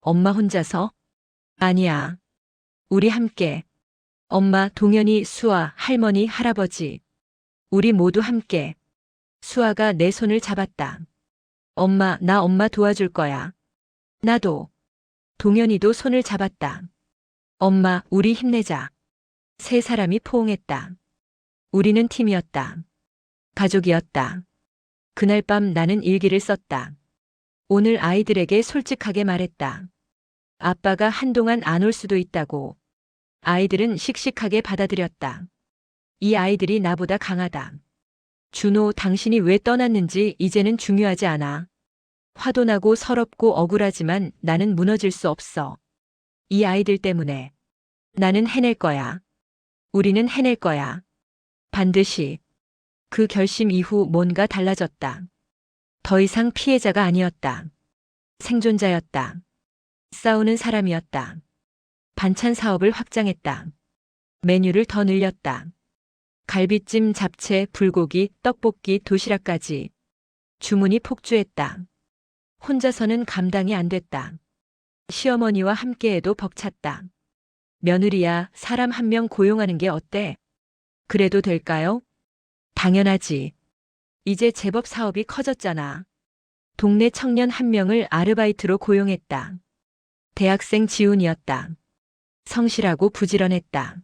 엄마 혼자서? 아니야. 우리 함께. 엄마, 동현이, 수아, 할머니, 할아버지. 우리 모두 함께. 수아가 내 손을 잡았다. 엄마, 나 엄마 도와줄 거야. 나도. 동현이도 손을 잡았다. 엄마, 우리 힘내자. 3사람이 포옹했다. 우리는 팀이었다. 가족이었다. 그날 밤 나는 일기를 썼다. 오늘 아이들에게 솔직하게 말했다. 아빠가 한동안 안 올 수도 있다고. 아이들은 씩씩하게 받아들였다. 이 아이들이 나보다 강하다. 준호, 당신이 왜 떠났는지 이제는 중요하지 않아. 화도 나고 서럽고 억울하지만 나는 무너질 수 없어. 이 아이들 때문에. 나는 해낼 거야. 우리는 해낼 거야. 반드시. 그 결심 이후 뭔가 달라졌다. 더 이상 피해자가 아니었다. 생존자였다. 싸우는 사람이었다. 반찬 사업을 확장했다. 메뉴를 더 늘렸다. 갈비찜, 잡채, 불고기, 떡볶이, 도시락까지. 주문이 폭주했다. 혼자서는 감당이 안 됐다. 시어머니와 함께해도 벅찼다. 며느리야, 사람 1명 고용하는 게 어때? 그래도 될까요? 당연하지. 이제 제법 사업이 커졌잖아. 동네 청년 1명을 아르바이트로 고용했다. 대학생 지훈이었다. 성실하고 부지런했다.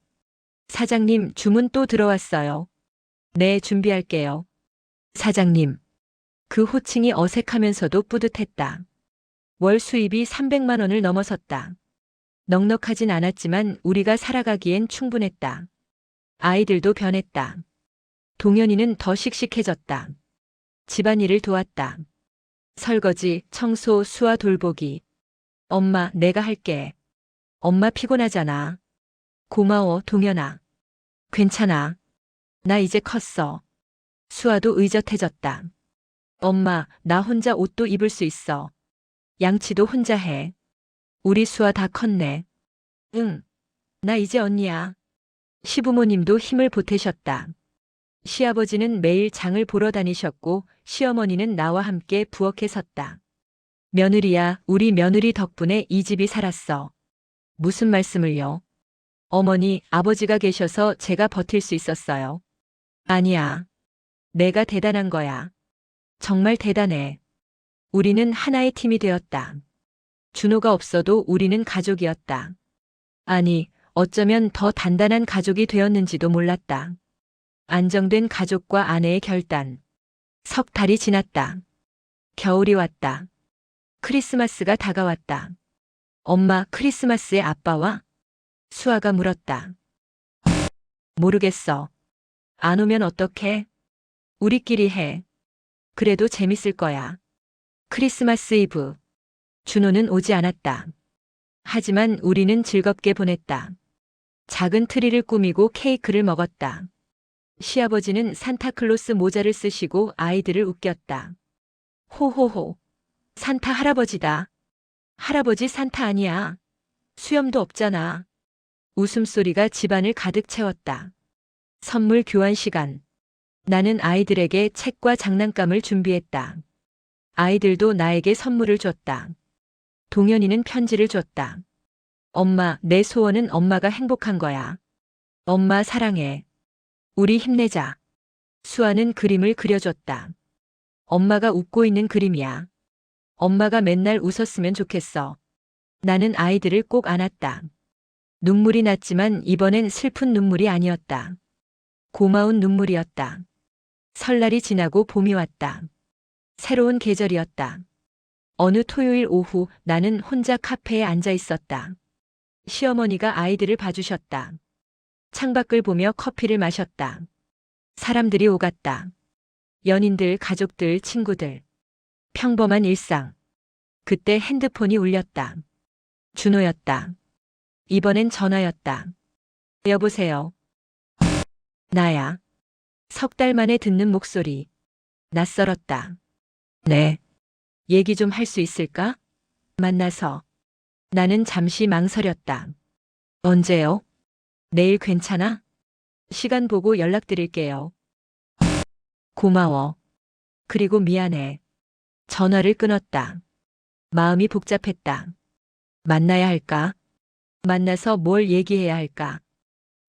사장님, 주문 또 들어왔어요. 네, 준비할게요. 사장님. 그 호칭이 어색하면서도 뿌듯했다. 월 수입이 300만 원을 넘어섰다. 넉넉하진 않았지만 우리가 살아가기엔 충분했다. 아이들도 변했다. 동현이는 더 씩씩해졌다. 집안일을 도왔다. 설거지, 청소, 수아 돌보기. 엄마, 내가 할게. 엄마 피곤하잖아. 고마워, 동현아. 괜찮아. 나 이제 컸어. 수아도 의젓해졌다. 엄마, 나 혼자 옷도 입을 수 있어. 양치도 혼자 해. 우리 수아 다 컸네. 응. 나 이제 언니야. 시부모님도 힘을 보태셨다. 시아버지는 매일 장을 보러 다니셨고 시어머니는 나와 함께 부엌에 섰다. 며느리야, 우리 며느리 덕분에 이 집이 살았어. 무슨 말씀을요? 어머니, 아버지가 계셔서 제가 버틸 수 있었어요. 아니야. 내가 대단한 거야. 정말 대단해. 우리는 하나의 팀이 되었다. 준호가 없어도 우리는 가족이었다. 아니, 어쩌면 더 단단한 가족이 되었는지도 몰랐다. 안정된 가족과 아내의 결단. 석 달이 지났다. 겨울이 왔다. 크리스마스가 다가왔다. 엄마, 크리스마스에 아빠와? 수아가 물었다. 모르겠어. 안 오면 어떡해? 우리끼리 해. 그래도 재밌을 거야. 크리스마스 이브. 준호는 오지 않았다. 하지만 우리는 즐겁게 보냈다. 작은 트리를 꾸미고 케이크를 먹었다. 시아버지는 산타클로스 모자를 쓰시고 아이들을 웃겼다. 호호호. 산타 할아버지다. 할아버지 산타 아니야. 수염도 없잖아. 웃음소리가 집안을 가득 채웠다. 선물 교환 시간. 나는 아이들에게 책과 장난감을 준비했다. 아이들도 나에게 선물을 줬다. 동현이는 편지를 줬다. 엄마, 내 소원은 엄마가 행복한 거야. 엄마 사랑해. 우리 힘내자. 수아는 그림을 그려줬다. 엄마가 웃고 있는 그림이야. 엄마가 맨날 웃었으면 좋겠어. 나는 아이들을 꼭 안았다. 눈물이 났지만 이번엔 슬픈 눈물이 아니었다. 고마운 눈물이었다. 설날이 지나고 봄이 왔다. 새로운 계절이었다. 어느 토요일 오후 나는 혼자 카페에 앉아 있었다. 시어머니가 아이들을 봐주셨다. 창밖을 보며 커피를 마셨다. 사람들이 오갔다. 연인들, 가족들, 친구들. 평범한 일상. 그때 핸드폰이 울렸다. 준호였다. 이번엔 전화였다. 여보세요. 나야. 석 달 만에 듣는 목소리. 낯설었다. 네. 얘기 좀 할 수 있을까? 만나서. 나는 잠시 망설였다. 언제요? 내일 괜찮아? 시간 보고 연락드릴게요. 고마워. 그리고 미안해. 전화를 끊었다. 마음이 복잡했다. 만나야 할까? 만나서 뭘 얘기해야 할까?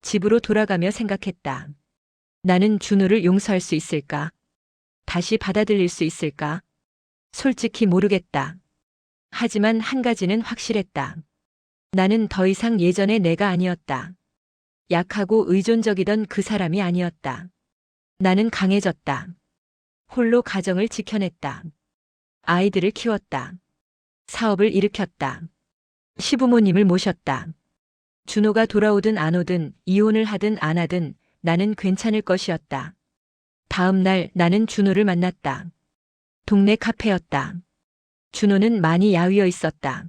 집으로 돌아가며 생각했다. 나는 준호를 용서할 수 있을까? 다시 받아들일 수 있을까? 솔직히 모르겠다. 하지만 한 가지는 확실했다. 나는 더 이상 예전의 내가 아니었다. 약하고 의존적이던 그 사람이 아니었다. 나는 강해졌다. 홀로 가정을 지켜냈다. 아이들을 키웠다. 사업을 일으켰다. 시부모님을 모셨다. 준호가 돌아오든 안 오든 이혼을 하든 안 하든 나는 괜찮을 것이었다. 다음 날 나는 준호를 만났다. 동네 카페였다. 준호는 많이 야위어 있었다.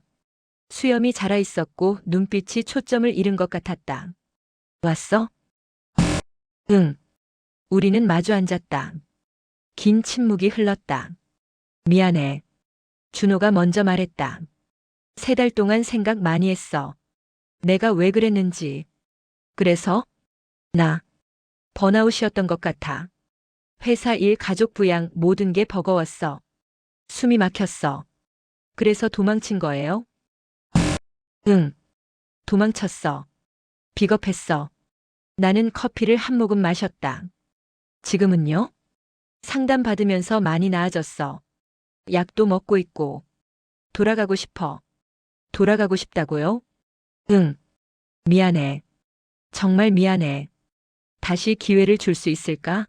수염이 자라 있었고 눈빛이 초점을 잃은 것 같았다. 왔어? 응. 우리는 마주 앉았다. 긴 침묵이 흘렀다. 미안해. 준호가 먼저 말했다. 3달 동안 생각 많이 했어. 내가 왜 그랬는지. 그래서? 나 번아웃이었던 것 같아. 회사 일, 가족 부양 모든 게 버거웠어. 숨이 막혔어. 그래서 도망친 거예요? 응. 도망쳤어. 비겁했어. 나는 커피를 한 모금 마셨다. 지금은요? 상담받으면서 많이 나아졌어. 약도 먹고 있고. 돌아가고 싶어. 돌아가고 싶다고요? 응. 미안해. 정말 미안해. 다시 기회를 줄 수 있을까?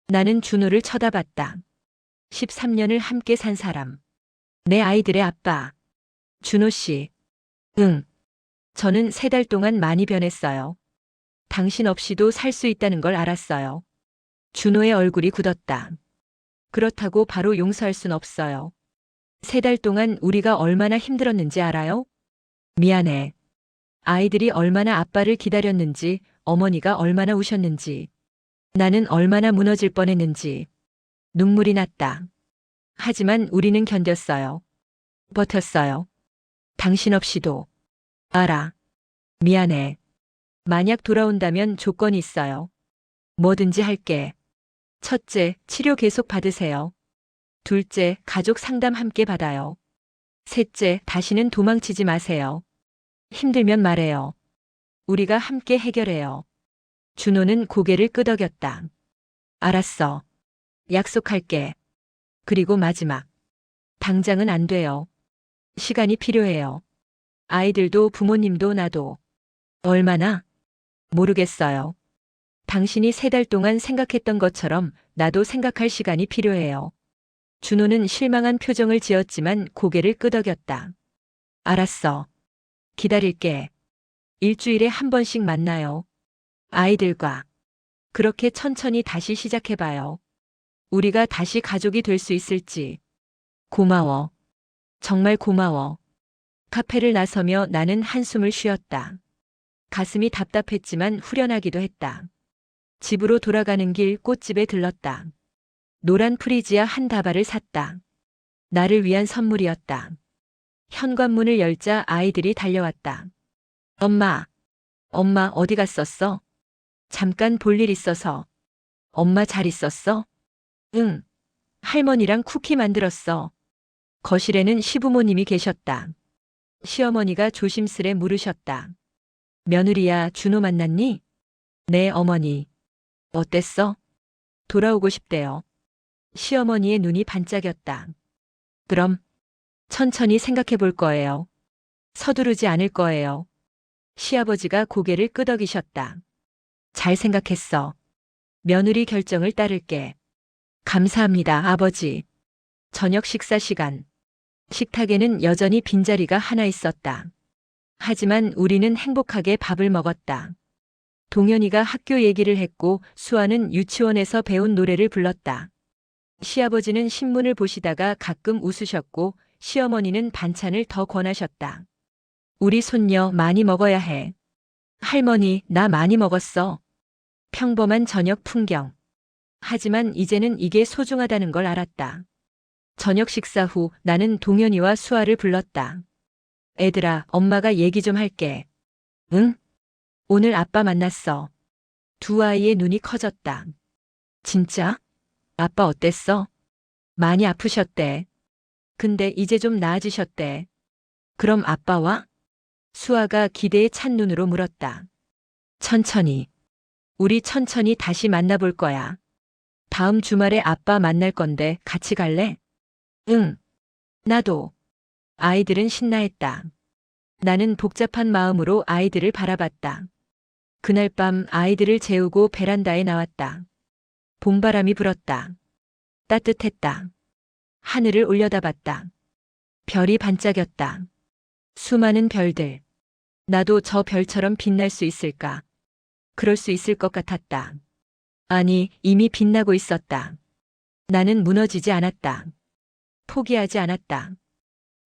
나는 준호를 쳐다봤다. 13년을 함께 산 사람. 내 아이들의 아빠. 준호 씨. 응. 저는 3달 동안 많이 변했어요. 당신 없이도 살 수 있다는 걸 알았어요. 준호의 얼굴이 굳었다. 그렇다고 바로 용서할 순 없어요. 3달 동안 우리가 얼마나 힘들었는지 알아요? 미안해. 아이들이 얼마나 아빠를 기다렸는지, 어머니가 얼마나 우셨는지, 나는 얼마나 무너질 뻔했는지. 눈물이 났다. 하지만 우리는 견뎠어요. 버텼어요. 당신 없이도. 알아. 미안해. 만약 돌아온다면 조건이 있어요. 뭐든지 할게. 첫째, 치료 계속 받으세요. 둘째, 가족 상담 함께 받아요. 셋째, 다시는 도망치지 마세요. 힘들면 말해요. 우리가 함께 해결해요. 준호는 고개를 끄덕였다. 알았어. 약속할게. 그리고 마지막. 당장은 안 돼요. 시간이 필요해요. 아이들도 부모님도 나도. 얼마나? 모르겠어요. 당신이 3달 동안 생각했던 것처럼 나도 생각할 시간이 필요해요. 준호는 실망한 표정을 지었지만 고개를 끄덕였다. 알았어. 기다릴게. 일주일에 한 번씩 만나요. 아이들과. 그렇게 천천히 다시 시작해봐요. 우리가 다시 가족이 될 수 있을지. 고마워. 정말 고마워. 카페를 나서며 나는 한숨을 쉬었다. 가슴이 답답했지만 후련하기도 했다. 집으로 돌아가는 길 꽃집에 들렀다. 노란 프리지아 한 다발을 샀다. 나를 위한 선물이었다. 현관문을 열자 아이들이 달려왔다. 엄마, 엄마 어디 갔었어? 잠깐 볼 일 있어서. 엄마 잘 있었어? 응. 할머니랑 쿠키 만들었어. 거실에는 시부모님이 계셨다. 시어머니가 조심스레 물으셨다. 며느리야, 준호 만났니? 네, 어머니. 어땠어? 돌아오고 싶대요. 시어머니의 눈이 반짝였다. 그럼 천천히 생각해 볼 거예요. 서두르지 않을 거예요. 시아버지가 고개를 끄덕이셨다. 잘 생각했어. 며느리 결정을 따를게. 감사합니다, 아버지. 저녁 식사 시간. 식탁에는 여전히 빈자리가 하나 있었다. 하지만 우리는 행복하게 밥을 먹었다. 동현이가 학교 얘기를 했고 수아는 유치원에서 배운 노래를 불렀다. 시아버지는 신문을 보시다가 가끔 웃으셨고 시어머니는 반찬을 더 권하셨다. 우리 손녀 많이 먹어야 해. 할머니, 나 많이 먹었어. 평범한 저녁 풍경. 하지만 이제는 이게 소중하다는 걸 알았다. 저녁 식사 후 나는 동현이와 수아를 불렀다. 애들아, 엄마가 얘기 좀 할게. 응? 오늘 아빠 만났어. 두 아이의 눈이 커졌다. 진짜? 아빠 어땠어? 많이 아프셨대. 근데 이제 좀 나아지셨대. 그럼 아빠와? 수아가 기대에 찬 눈으로 물었다. 천천히. 우리 천천히 다시 만나볼 거야. 다음 주말에 아빠 만날 건데 같이 갈래? 응. 나도. 아이들은 신나했다. 나는 복잡한 마음으로 아이들을 바라봤다. 그날 밤 아이들을 재우고 베란다에 나왔다. 봄바람이 불었다. 따뜻했다. 하늘을 올려다봤다. 별이 반짝였다. 수많은 별들. 나도 저 별처럼 빛날 수 있을까? 그럴 수 있을 것 같았다. 아니, 이미 빛나고 있었다. 나는 무너지지 않았다. 포기하지 않았다.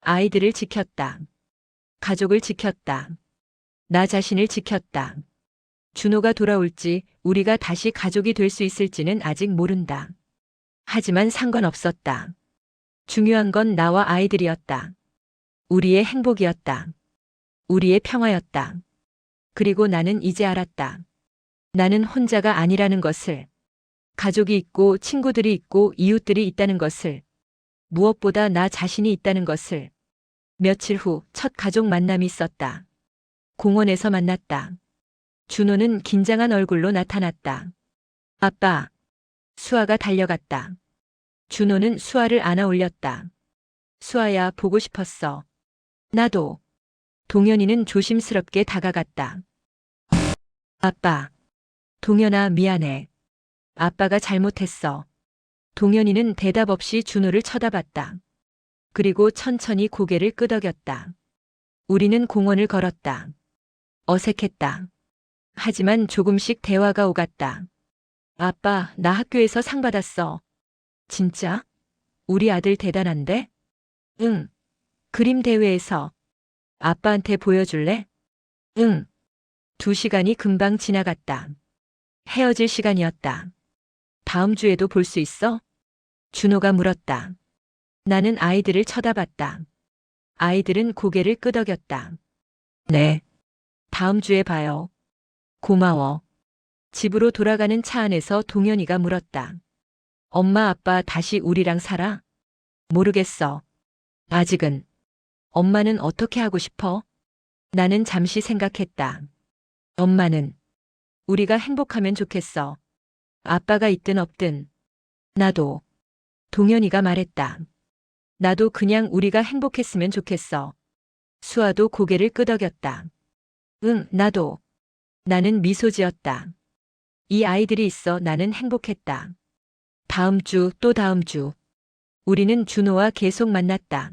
아이들을 지켰다. 가족을 지켰다. 나 자신을 지켰다. 준호가 돌아올지 우리가 다시 가족이 될 수 있을지는 아직 모른다. 하지만 상관없었다. 중요한 건 나와 아이들이었다. 우리의 행복이었다. 우리의 평화였다. 그리고 나는 이제 알았다. 나는 혼자가 아니라는 것을. 가족이 있고 친구들이 있고 이웃들이 있다는 것을. 무엇보다 나 자신이 있다는 것을. 며칠 후 첫 가족 만남이 있었다. 공원에서 만났다. 준호는 긴장한 얼굴로 나타났다. 아빠. 수아가 달려갔다. 준호는 수아를 안아 올렸다. 수아야, 보고 싶었어. 나도. 동현이는 조심스럽게 다가갔다. 아빠. 동현아, 미안해. 아빠가 잘못했어. 동현이는 대답 없이 준호를 쳐다봤다. 그리고 천천히 고개를 끄덕였다. 우리는 공원을 걸었다. 어색했다. 하지만 조금씩 대화가 오갔다. 아빠, 나 학교에서 상 받았어. 진짜? 우리 아들 대단한데? 응. 그림 대회에서. 아빠한테 보여줄래? 응. 2시간이 금방 지나갔다. 헤어질 시간이었다. 다음 주에도 볼 수 있어? 준호가 물었다. 나는 아이들을 쳐다봤다. 아이들은 고개를 끄덕였다. 네. 다음 주에 봐요. 고마워. 집으로 돌아가는 차 안에서 동현이가 물었다. 엄마, 아빠 다시 우리랑 살아? 모르겠어. 아직은. 엄마는 어떻게 하고 싶어? 나는 잠시 생각했다. 엄마는 우리가 행복하면 좋겠어. 아빠가 있든 없든. 나도. 동현이가 말했다. 나도 그냥 우리가 행복했으면 좋겠어. 수아도 고개를 끄덕였다. 응, 나도. 나는 미소 지었다. 이 아이들이 있어 나는 행복했다. 다음 주, 또 다음 주. 우리는 준호와 계속 만났다.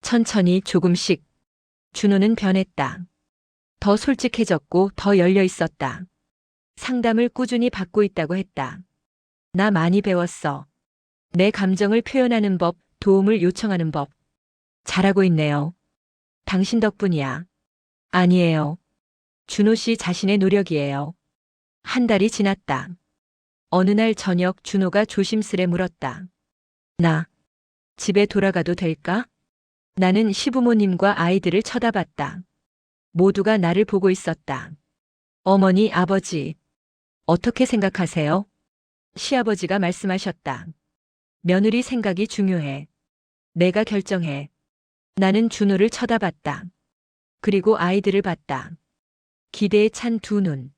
천천히 조금씩. 준호는 변했다. 더 솔직해졌고 더 열려 있었다. 상담을 꾸준히 받고 있다고 했다. 나 많이 배웠어. 내 감정을 표현하는 법, 도움을 요청하는 법. 잘하고 있네요. 당신 덕분이야. 아니에요. 준호 씨 자신의 노력이에요. 한 달이 지났다. 어느 날 저녁 준호가 조심스레 물었다. 나 집에 돌아가도 될까? 나는 시부모님과 아이들을 쳐다봤다. 모두가 나를 보고 있었다. 어머니, 아버지. 어떻게 생각하세요? 시아버지가 말씀하셨다. 며느리 생각이 중요해. 내가 결정해. 나는 준호를 쳐다봤다. 그리고 아이들을 봤다. 기대에 찬 두 눈.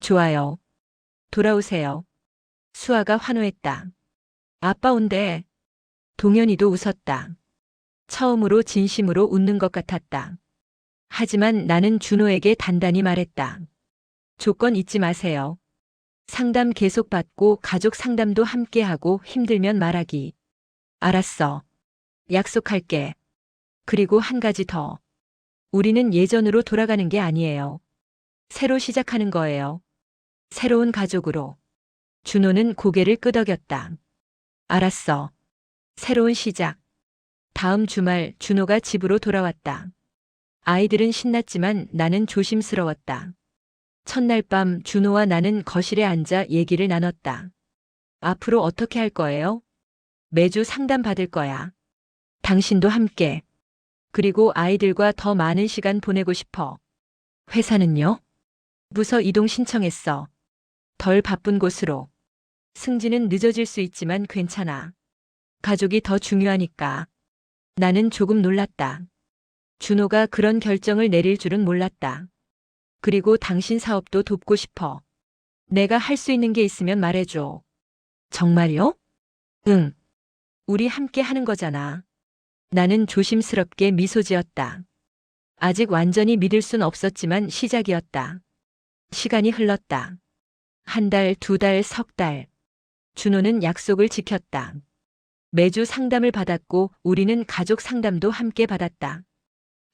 좋아요. 돌아오세요. 수아가 환호했다. 아빠 온대. 동현이도 웃었다. 처음으로 진심으로 웃는 것 같았다. 하지만 나는 준호에게 단단히 말했다. 조건 잊지 마세요. 상담 계속 받고 가족 상담도 함께 하고 힘들면 말하기. 알았어. 약속할게. 그리고 한 가지 더. 우리는 예전으로 돌아가는 게 아니에요. 새로 시작하는 거예요. 새로운 가족으로. 준호는 고개를 끄덕였다. 알았어. 새로운 시작. 다음 주말 준호가 집으로 돌아왔다. 아이들은 신났지만 나는 조심스러웠다. 첫날 밤 준호와 나는 거실에 앉아 얘기를 나눴다. 앞으로 어떻게 할 거예요? 매주 상담 받을 거야. 당신도 함께. 그리고 아이들과 더 많은 시간 보내고 싶어. 회사는요? 부서 이동 신청했어. 덜 바쁜 곳으로. 승진은 늦어질 수 있지만 괜찮아. 가족이 더 중요하니까. 나는 조금 놀랐다. 준호가 그런 결정을 내릴 줄은 몰랐다. 그리고 당신 사업도 돕고 싶어. 내가 할 수 있는 게 있으면 말해줘. 정말요? 응. 우리 함께 하는 거잖아. 나는 조심스럽게 미소 지었다. 아직 완전히 믿을 순 없었지만 시작이었다. 시간이 흘렀다. 한 달, 두 달, 석 달. 준호는 약속을 지켰다. 매주 상담을 받았고 우리는 가족 상담도 함께 받았다.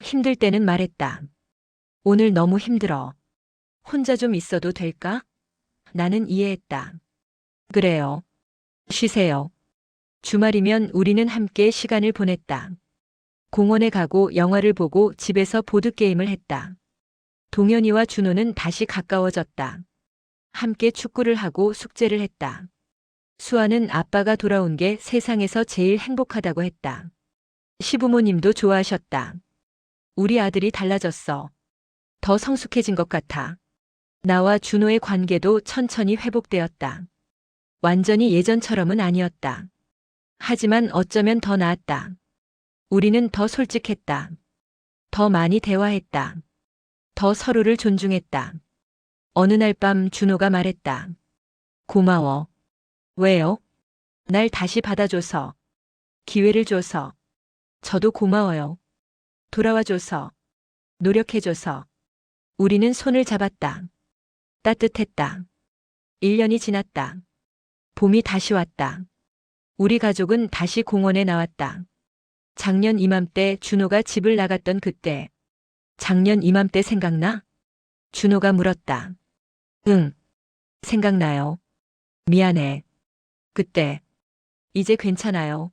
힘들 때는 말했다. 오늘 너무 힘들어. 혼자 좀 있어도 될까? 나는 이해했다. 그래요. 쉬세요. 주말이면 우리는 함께 시간을 보냈다. 공원에 가고 영화를 보고 집에서 보드게임을 했다. 동현이와 준호는 다시 가까워졌다. 함께 축구를 하고 숙제를 했다. 수아는 아빠가 돌아온 게 세상에서 제일 행복하다고 했다. 시부모님도 좋아하셨다. 우리 아들이 달라졌어. 더 성숙해진 것 같아. 나와 준호의 관계도 천천히 회복되었다. 완전히 예전처럼은 아니었다. 하지만 어쩌면 더 나았다. 우리는 더 솔직했다. 더 많이 대화했다. 더 서로를 존중했다. 어느 날 밤 준호가 말했다. 고마워. 왜요? 날 다시 받아줘서. 기회를 줘서. 저도 고마워요. 돌아와줘서. 노력해줘서. 우리는 손을 잡았다. 따뜻했다. 1년이 지났다. 봄이 다시 왔다. 우리 가족은 다시 공원에 나왔다. 작년 이맘때 준호가 집을 나갔던 그때. 작년 이맘때 생각나? 준호가 물었다. 응. 생각나요. 미안해. 그때. 이제 괜찮아요.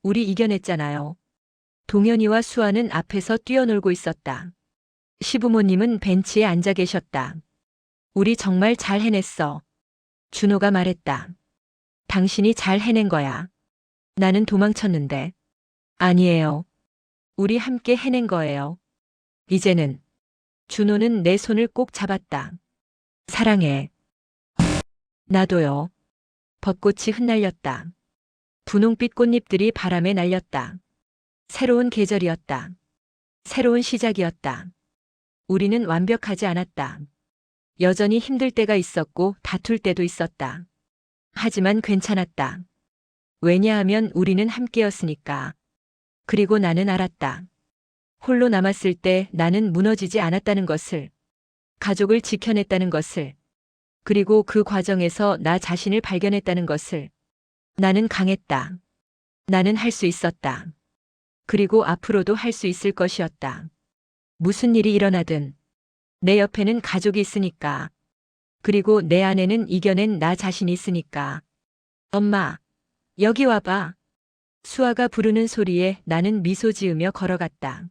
우리 이겨냈잖아요. 동현이와 수아는 앞에서 뛰어놀고 있었다. 시부모님은 벤치에 앉아 계셨다. 우리 정말 잘 해냈어. 준호가 말했다. 당신이 잘 해낸 거야. 나는 도망쳤는데. 아니에요. 우리 함께 해낸 거예요. 이제는. 준호는 내 손을 꼭 잡았다. 사랑해. 나도요. 벚꽃이 흩날렸다. 분홍빛 꽃잎들이 바람에 날렸다. 새로운 계절이었다. 새로운 시작이었다. 우리는 완벽하지 않았다. 여전히 힘들 때가 있었고 다툴 때도 있었다. 하지만 괜찮았다. 왜냐하면 우리는 함께였으니까. 그리고 나는 알았다. 홀로 남았을 때 나는 무너지지 않았다는 것을, 가족을 지켜냈다는 것을, 그리고 그 과정에서 나 자신을 발견했다는 것을. 나는 강했다. 나는 할 수 있었다. 그리고 앞으로도 할 수 있을 것이었다. 무슨 일이 일어나든 내 옆에는 가족이 있으니까. 그리고 내 안에는 이겨낸 나 자신이 있으니까. 엄마, 여기 와봐. 수아가 부르는 소리에 나는 미소 지으며 걸어갔다.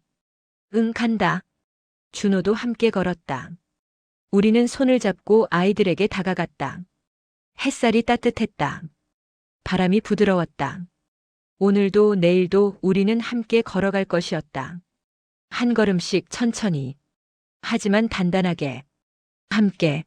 응, 간다. 준호도 함께 걸었다. 우리는 손을 잡고 아이들에게 다가갔다. 햇살이 따뜻했다. 바람이 부드러웠다. 오늘도 내일도 우리는 함께 걸어갈 것이었다. 한 걸음씩 천천히. 하지만 단단하게. 함께.